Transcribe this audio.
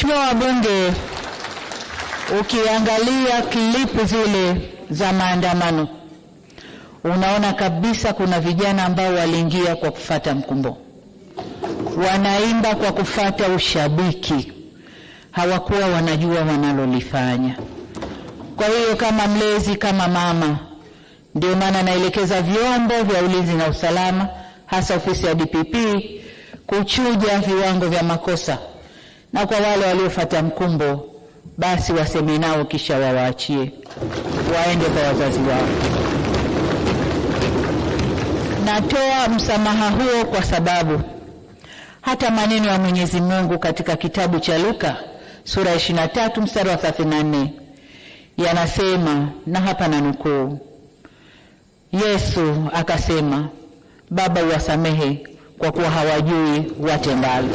Mheshimiwa wabunge, ukiangalia klipu zile za maandamano, unaona kabisa kuna vijana ambao waliingia kwa kufata mkumbo. Wanaimba kwa kufata ushabiki. Hawakuwa wanajua wanalolifanya. Kwa hiyo kama mlezi, kama mama, ndio maana naelekeza vyombo vya ulinzi na usalama, hasa ofisi ya DPP, kuchuja viwango vya makosa. Na kwa wale waliofuata mkumbo, basi waseme nao kisha wawaachie waende kwa wazazi wao. Natoa msamaha huo kwa sababu hata maneno ya Mwenyezi Mungu katika kitabu cha Luka sura 23 mstari wa 34 yanasema, na hapa nanukuu, Yesu akasema, Baba uwasamehe kwa kuwa hawajui watendalo.